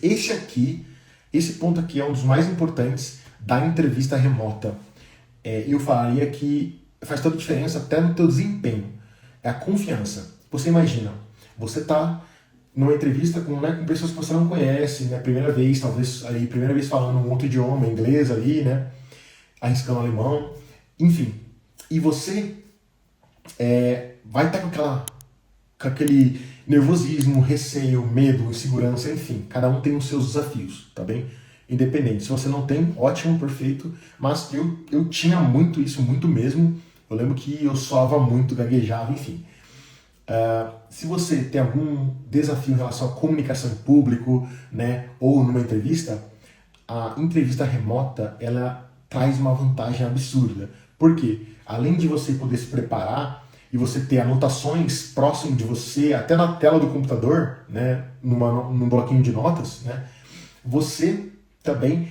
Esse ponto aqui é um dos mais importantes da entrevista remota. Eu falaria que faz toda a diferença até no teu desempenho. É a confiança. Você imagina, você está numa entrevista com pessoas que você não conhece, né? Primeira vez falando um outro idioma, inglês ali, né? Arriscando alemão, enfim. E você vai estar com aquele nervosismo, receio, medo, insegurança, enfim. Cada um tem os seus desafios, tá bem? Independente. Se você não tem, ótimo, perfeito. Mas eu tinha muito isso, muito mesmo. Eu lembro que eu suava muito, gaguejava, enfim. Se você tem algum desafio em relação à comunicação em público, né, ou numa entrevista, a entrevista remota, ela traz uma vantagem absurda. Por quê? Além de você poder se preparar e você ter anotações próximo de você, até na tela do computador, né, num bloquinho de notas, né, você também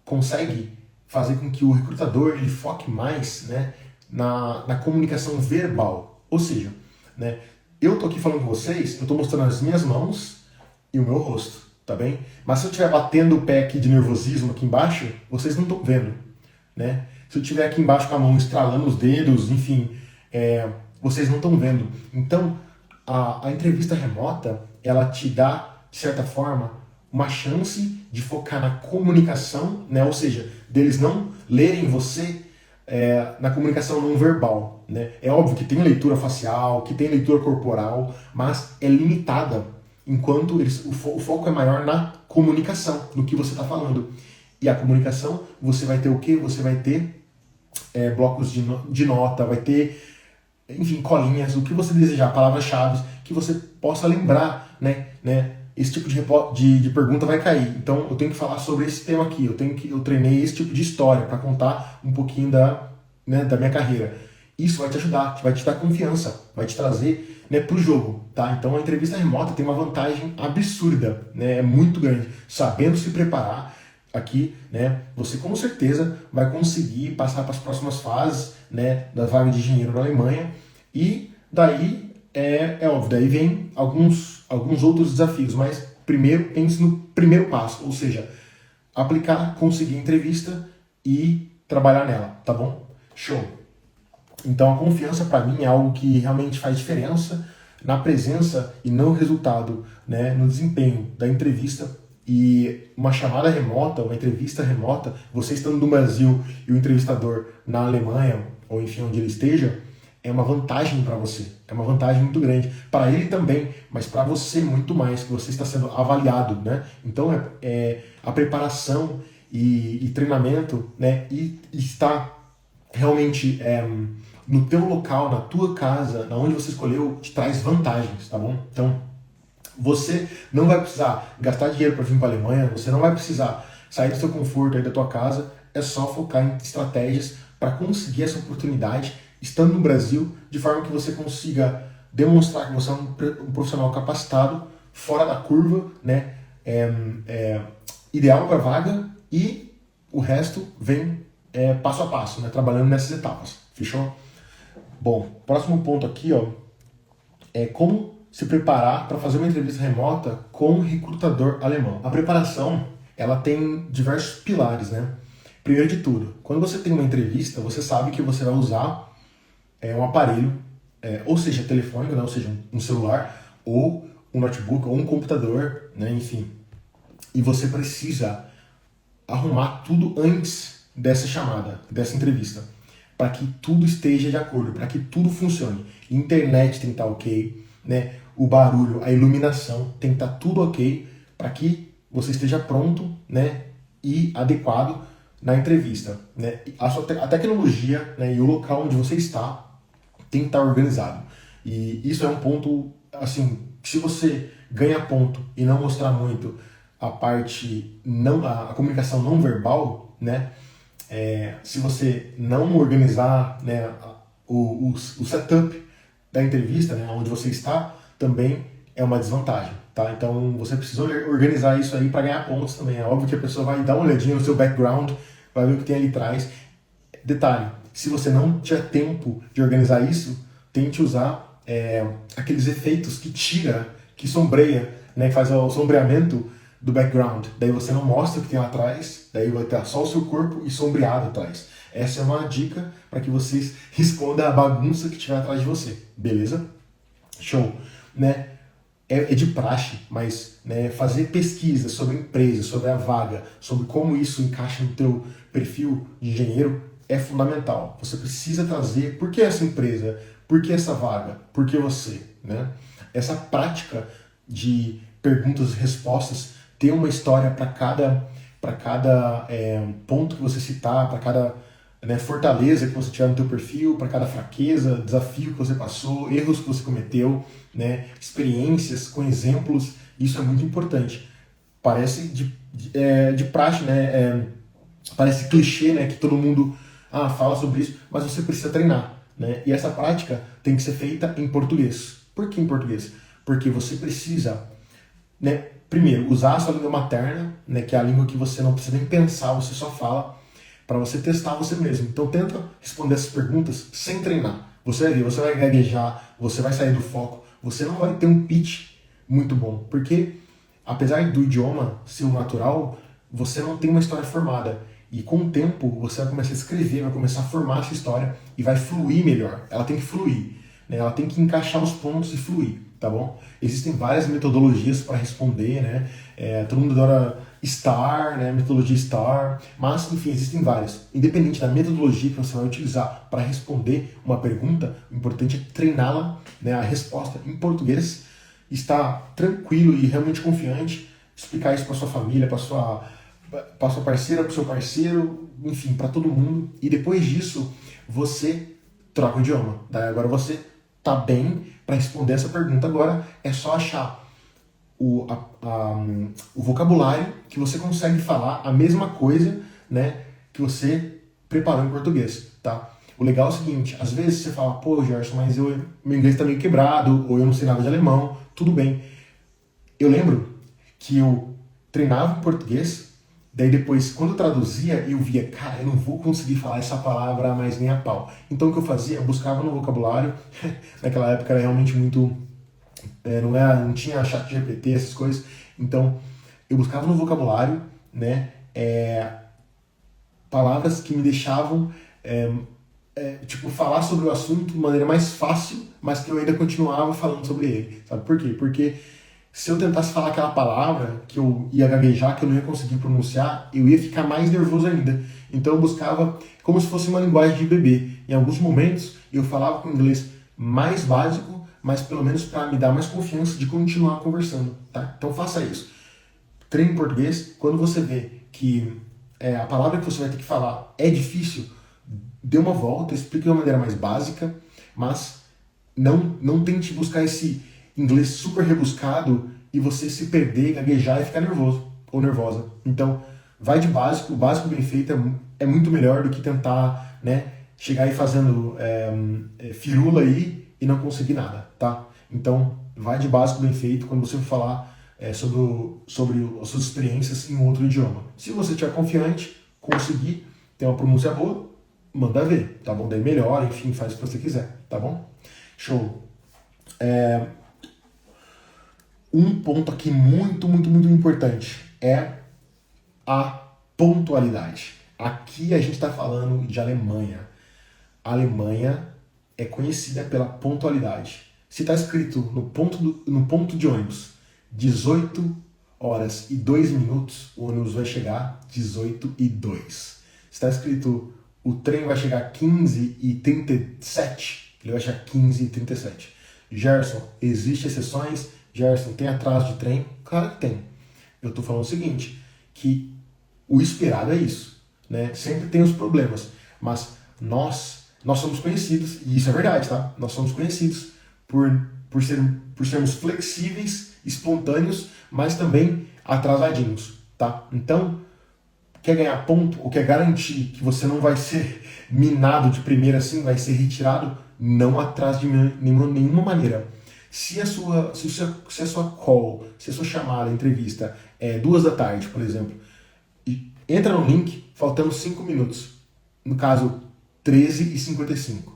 consegue fazer com que o recrutador ele foque mais, né, na comunicação verbal. Ou seja, né, eu tô aqui falando com vocês, eu tô mostrando as minhas mãos e o meu rosto, tá bem? Mas se eu estiver batendo o pé aqui de nervosismo aqui embaixo, vocês não estão vendo, né? Se eu estiver aqui embaixo com a mão estralando os dedos, enfim, vocês não estão vendo. Então, a entrevista remota, ela te dá, de certa forma, uma chance de focar na comunicação, né? Ou seja, deles não lerem você na comunicação não verbal, né? É óbvio que tem leitura facial, que tem leitura corporal, mas é limitada, enquanto o foco é maior na comunicação, no que você está falando. E a comunicação, você vai ter o quê? Você vai ter blocos de nota, vai ter, enfim, colinhas, o que você desejar, palavras-chave, que você possa lembrar, né? Esse tipo de pergunta vai cair. Então eu tenho que falar sobre esse tema aqui. Eu treinei esse tipo de história para contar um pouquinho da minha carreira. Isso vai te ajudar, vai te dar confiança, vai te trazer, né, para o jogo, tá? Então a entrevista remota tem uma vantagem absurda, né? É muito grande. Sabendo se preparar aqui, né? Você com certeza vai conseguir passar para as próximas fases, né, da vaga de engenheiro na Alemanha. E daí óbvio, daí vem alguns outros desafios, mas primeiro pense no primeiro passo, ou seja, aplicar, conseguir a entrevista e trabalhar nela, tá bom? Show! Então a confiança para mim é algo que realmente faz diferença na presença e no resultado, né, no desempenho da entrevista. E uma chamada remota, uma entrevista remota, você estando no Brasil e o entrevistador na Alemanha, ou enfim, onde ele esteja, é uma vantagem para você, é uma vantagem muito grande. Para ele também, mas para você muito mais, que você está sendo avaliado, né? Então a preparação e treinamento, né, e estar realmente no teu local, na tua casa, na onde você escolheu, te traz vantagens, tá bom? Então, você não vai precisar gastar dinheiro para vir para a Alemanha, você não vai precisar sair do seu conforto aí da tua casa, é só focar em estratégias para conseguir essa oportunidade estando no Brasil, de forma que você consiga demonstrar que você é um profissional capacitado, fora da curva, né? Ideal para a vaga, e o resto vem passo a passo, né? Trabalhando nessas etapas. Fechou? Bom, próximo ponto aqui, ó, é como se preparar para fazer uma entrevista remota com um recrutador alemão. A preparação, ela tem diversos pilares, né? Primeiro de tudo, quando você tem uma entrevista, você sabe que você vai usar um aparelho, ou seja, telefônico, né? Ou seja, um celular, ou um notebook, ou um computador, né? Enfim. E você precisa arrumar tudo antes dessa chamada, dessa entrevista, para que tudo esteja de acordo, para que tudo funcione. Internet tem que estar ok, né? O barulho, a iluminação tem que estar tudo ok para que você esteja pronto, né? E adequado na entrevista, né? A tecnologia, né, e o local onde você está tem que estar organizado. E isso é um ponto, assim, que se você ganha ponto e não mostrar muito a comunicação não verbal, né? Se você não organizar, né, o setup da entrevista, né, onde você está, também é uma desvantagem, tá? Então você precisa organizar isso aí para ganhar pontos também. É óbvio que a pessoa vai dar uma olhadinha no seu background, vai ver o que tem ali atrás. Detalhe, se você não tiver tempo de organizar isso, tente usar aqueles efeitos que sombreia, né, que faz o sombreamento do background. Daí você não mostra o que tem lá atrás, daí vai ter só o seu corpo e sombreado atrás. Essa é uma dica para que vocês respondam a bagunça que tiver atrás de você, beleza? Show, né? É de praxe, mas né, fazer pesquisa sobre a empresa, sobre a vaga, sobre como isso encaixa no teu perfil de engenheiro é fundamental. Você precisa trazer por que essa empresa, por que essa vaga, por que você, né? Essa prática de perguntas e respostas, ter uma história para cada ponto que você citar, para cada né, fortaleza que você tiver no teu perfil, para cada fraqueza, desafio que você passou, erros que você cometeu, né, experiências com exemplos, isso é muito importante. Parece de praxe, né, parece clichê, né, que todo mundo fala sobre isso, mas você precisa treinar, né, e essa prática tem que ser feita em português. Por que em português? Porque você precisa, né, primeiro, usar a sua língua materna, né, que é a língua que você não precisa nem pensar, você só fala, para você testar você mesmo. Então tenta responder essas perguntas sem treinar. Você vai ver, você vai gaguejar, você vai sair do foco, você não vai ter um pitch muito bom, porque apesar do idioma ser o natural, você não tem uma história formada. E com o tempo você vai começar a escrever, vai começar a formar essa história e vai fluir melhor. Ela tem que fluir, né? Ela tem que encaixar os pontos e fluir, tá bom? Existem várias metodologias para responder, né? Todo mundo adora STAR, né? Metodologia STAR, mas enfim, existem várias. Independente da metodologia que você vai utilizar para responder uma pergunta, o importante é treiná-la, né? A resposta em português, estar tranquilo e realmente confiante, explicar isso para sua família, para sua parceira, para o seu parceiro, enfim, para todo mundo. E depois disso, você troca o idioma. Daí agora você tá bem para responder essa pergunta. Agora é só achar o vocabulário que você consegue falar a mesma coisa, né, que você preparou em português, tá? O legal é o seguinte, às vezes você fala, pô, Gerson, mas meu inglês tá meio quebrado, ou eu não sei nada de alemão, tudo bem. Eu lembro que eu treinava em português, daí depois, quando eu traduzia, eu via, cara, eu não vou conseguir falar essa palavra mais nem a pau. Então o que eu fazia? Eu buscava no vocabulário, naquela época era realmente muito... não tinha chat GPT, essas coisas, então eu buscava no vocabulário, né, palavras que me deixavam tipo, falar sobre o assunto de maneira mais fácil, mas que eu ainda continuava falando sobre ele, sabe por quê? Porque se eu tentasse falar aquela palavra que eu ia gaguejar, que eu não ia conseguir pronunciar, eu ia ficar mais nervoso ainda. Então eu buscava como se fosse uma linguagem de bebê. Em alguns momentos eu falava com inglês mais básico, mas pelo menos para me dar mais confiança de continuar conversando, tá? Então faça isso. Treine em português. Quando você vê que a palavra que você vai ter que falar é difícil, dê uma volta, explique de uma maneira mais básica, mas não tente buscar esse inglês super rebuscado e você se perder, gaguejar e ficar nervoso ou nervosa. Então, vai de básico, o básico bem feito é muito melhor do que tentar, né, chegar aí fazendo firula aí e não conseguir nada, tá? Então, vai de básico bem feito quando você for falar sobre as suas experiências em outro idioma. Se você estiver confiante, conseguir ter uma pronúncia boa, manda ver, tá bom? Daí melhora, enfim, faz o que você quiser, tá bom? Show. Um ponto aqui muito, muito, muito importante é a pontualidade. Aqui a gente está falando de Alemanha. A Alemanha é conhecida pela pontualidade. Se está escrito no ponto de ônibus 18 horas e 2 minutos, o ônibus vai chegar 18 e 2. Se está escrito o trem vai chegar 15 e 37, ele vai chegar 15 e 37. Gerson, existem exceções? Gerson, tem atraso de trem? Claro que tem. Eu estou falando o seguinte, que o esperado é isso, né? Sempre tem os problemas, mas nós somos conhecidos, e isso é verdade, tá? Nós somos conhecidos por sermos flexíveis, espontâneos, mas também atrasadinhos, tá? Então, quer ganhar ponto ou quer garantir que você não vai ser minado de primeira assim, vai ser retirado, não atrase de nenhuma maneira. Se a sua call, se a sua chamada, entrevista é 2 da tarde, por exemplo, e entra no link faltando 5 minutos, no caso 13h55.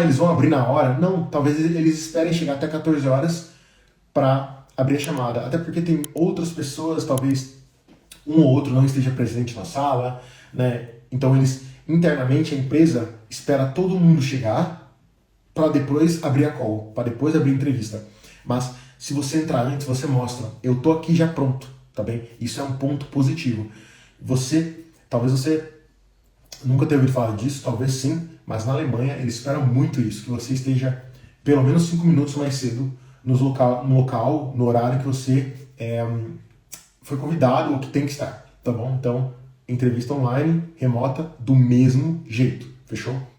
Eles vão abrir na hora? Não, talvez eles esperem chegar até 14 horas para abrir a chamada, até porque tem outras pessoas, talvez um ou outro não esteja presente na sala, né? Então eles, internamente, a empresa espera todo mundo chegar para depois abrir a call, para depois abrir a entrevista. Mas se você entrar antes, você mostra, eu tô aqui já pronto, tá bem? Isso é um ponto positivo. Talvez você nunca tenha ouvido falar disso, talvez sim, mas na Alemanha eles esperam muito isso, que você esteja pelo menos 5 minutos mais cedo no horário que você foi convidado ou que tem que estar, tá bom? Então, entrevista online, remota, do mesmo jeito, fechou?